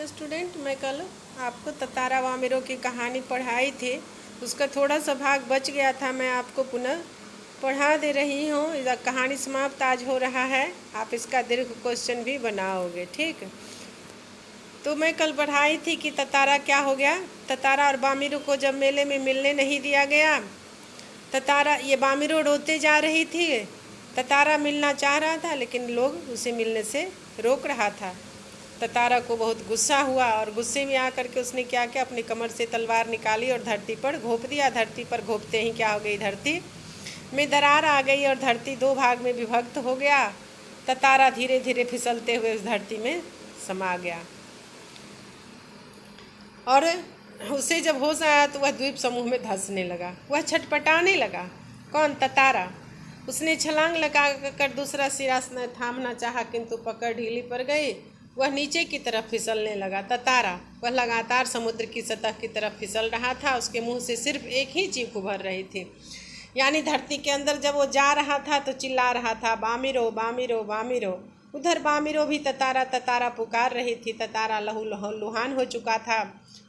Hello student, मैं कल आपको ततारा वामिरों की कहानी पढ़ाई थी। उसका थोड़ा सा भाग बच गया था, मैं आपको पुनः पढ़ा दे रही हूँ। इधर कहानी समाप्त आज हो रहा है। आप इसका दीर्घ क्वेश्चन भी बनाओगे, ठीक। तो मैं कल पढ़ाई थी कि ततारा क्या हो गया। ततारा और वामिरों को जब मेले में मिलने नहीं दिया गया, ततारा ये वामिरों रोते जा रही थी। ततारा मिलना चाह रहा था लेकिन लोग उसे मिलने से रोक रहा था। ततारा को बहुत गुस्सा हुआ और गुस्से में आकर के उसने क्या किया, अपनी कमर से तलवार निकाली और धरती पर घोंप दिया। धरती पर घोंपते ही क्या हो गई, धरती में दरार आ गई और धरती दो भाग में विभक्त हो गया। ततारा धीरे धीरे फिसलते हुए उस धरती में समा गया और उसे जब होश आया तो वह द्वीप समूह में धंसने लगा। वह छटपटाने लगा। कौन? ततारा। उसने छलांग लगा कर दूसरा सिरा थामना चाहा किंतु पकड़ ढीली पड़ गई। वह नीचे की तरफ फिसलने लगा। ततारा वह लगातार समुद्र की सतह की तरफ फिसल रहा था। उसके मुंह से सिर्फ एक ही चीख उभर रही थी, यानी धरती के अंदर जब वो जा रहा था तो चिल्ला रहा था, वामिरो वामिरो वामिरो। उधर वामिरो भी ततारा ततारा पुकार रही थी। ततारा लहूलुहान हो चुका था।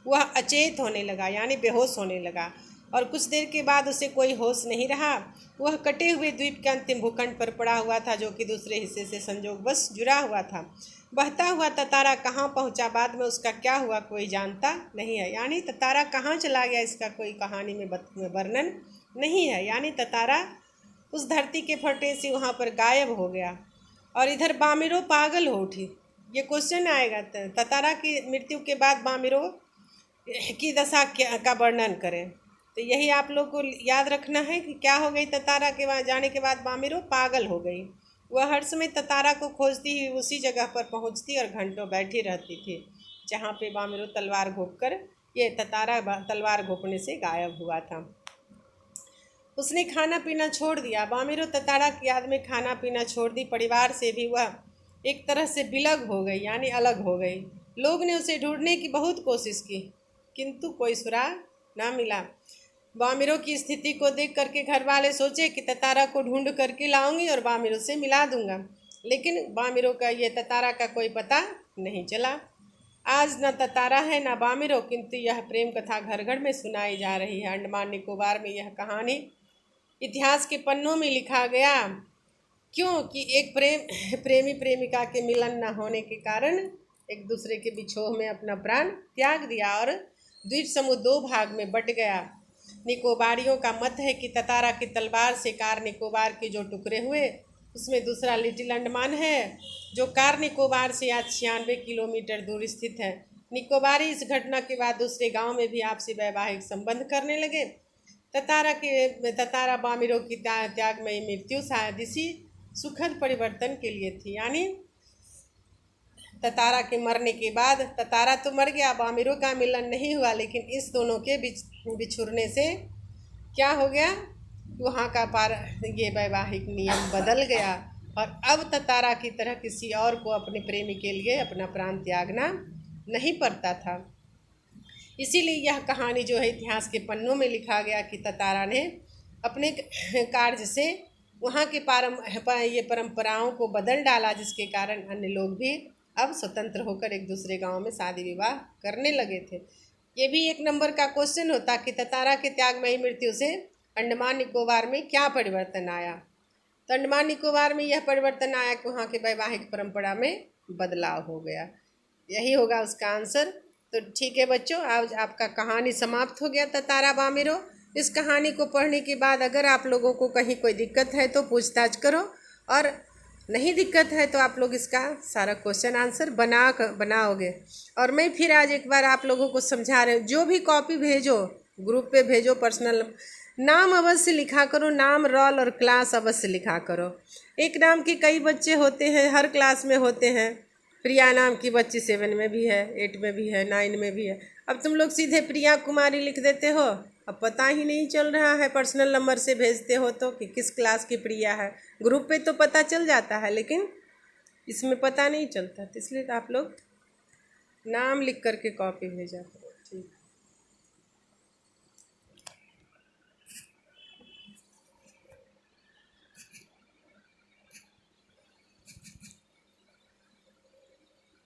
वह अचेत होने लगा, यानी बेहोश होने लगा, और कुछ देर के बाद उसे कोई होश नहीं रहा। वह कटे हुए द्वीप के अंतिम भूखंड पर पड़ा हुआ था, जो कि दूसरे हिस्से से संयोगवश जुड़ा हुआ था। बहता हुआ ततारा कहाँ पहुँचा, बाद में उसका क्या हुआ, कोई जानता नहीं है। यानी ततारा कहाँ चला गया, इसका कोई कहानी में वर्णन नहीं है। यानी ततारा उस धरती के फटे से वहाँ पर गायब हो गया। और इधर वामिरो पागल हो उठी। ये क्वेश्चन आएगा, ततारा की मृत्यु के बाद वामिरो की दशा का वर्णन करें। तो यही आप लोग को याद रखना है कि क्या हो गई, ततारा के वहाँ जाने के बाद वामिरो पागल हो गई। वह हर समय ततारा को खोजती हुई उसी जगह पर पहुँचती और घंटों बैठी रहती थी जहाँ पे वामिरो तलवार घोंपकर ये ततारा तलवार घोंपने से गायब हुआ था। उसने खाना पीना छोड़ दिया। वामिरो ततारा की याद में खाना पीना छोड़ दी। परिवार से भी वह एक तरह से विलग हो गई, यानी अलग हो गई। लोग ने उसे ढूंढने की बहुत कोशिश की किंतु कोई सुराग ना मिला। वामिरो की स्थिति को देख करके घर वाले सोचे कि ततारा को ढूंढ करके लाऊंगी और वामिरो से मिला दूंगा, लेकिन वामिरो का ये ततारा का कोई पता नहीं चला। आज न ततारा है न वामिरो, किंतु यह प्रेम कथा घर घर में सुनाई जा रही है। अंडमान निकोबार में यह कहानी इतिहास के पन्नों में लिखा गया, क्योंकि एक प्रेमी प्रेमिका के मिलन न होने के कारण एक दूसरे के बिछोह में अपना प्राण त्याग दिया और द्वीप समूह दो भाग में बट गया। निकोबारियों का मत है कि ततारा की तलवार से कार निकोबार के जो टुकड़े हुए उसमें दूसरा लिटिल अंडमान है, जो कार निकोबार से आज 96 किलोमीटर दूर स्थित है। निकोबारी इस घटना के बाद दूसरे गांव में भी आपसी वैवाहिक संबंध करने लगे। ततारा वामिरो की त्यागमयी मृत्यु शायद इसी सुखद परिवर्तन के लिए थी। यानी ततारा के मरने के बाद ततारा तो मर गया, वामिरो का मिलन नहीं हुआ, लेकिन इस दोनों के बिछुड़ने से क्या हो गया, वहाँ का ये वैवाहिक नियम बदल गया और अब ततारा की तरह किसी और को अपने प्रेमी के लिए अपना प्राण त्यागना नहीं पड़ता था। इसीलिए यह कहानी जो है इतिहास के पन्नों में लिखा गया कि ततारा ने अपने कार्य से वहाँ के ये परंपराओं को बदल डाला, जिसके कारण अन्य लोग भी अब स्वतंत्र होकर एक दूसरे गांव में शादी विवाह करने लगे थे। ये भी एक नंबर का क्वेश्चन होता कि ततारा के त्यागमयी मृत्यु से अंडमान निकोबार में क्या परिवर्तन आया। तो अंडमान निकोबार में यह परिवर्तन आया कि वहाँ के वैवाहिक परंपरा में बदलाव हो गया। यही होगा उसका आंसर। तो ठीक है बच्चों, आज आपका कहानी समाप्त हो गया ततारा वामिरो। इस कहानी को पढ़ने के बाद अगर आप लोगों को कहीं कोई दिक्कत है तो पूछताछ करो, और नहीं दिक्कत है तो आप लोग इसका सारा क्वेश्चन आंसर बनाओगे। और मैं फिर आज एक बार आप लोगों को समझा रहे हूँ, जो भी कॉपी भेजो ग्रुप पे भेजो, पर्सनल नाम अवश्य लिखा करो, नाम, रोल और क्लास अवश्य लिखा करो। एक नाम के कई बच्चे होते हैं, हर क्लास में होते हैं। प्रिया नाम की बच्ची 7 में भी है, 8 में भी है, 9 में भी है। अब तुम लोग सीधे प्रिया कुमारी लिख देते हो, अब पता ही नहीं चल रहा है। पर्सनल नंबर से भेजते हो तो कि किस क्लास की प्रिया है। ग्रुप पे तो पता चल जाता है, लेकिन इसमें पता नहीं चलता, तो इसलिए आप लोग नाम लिख करके कॉपी भेजा करो।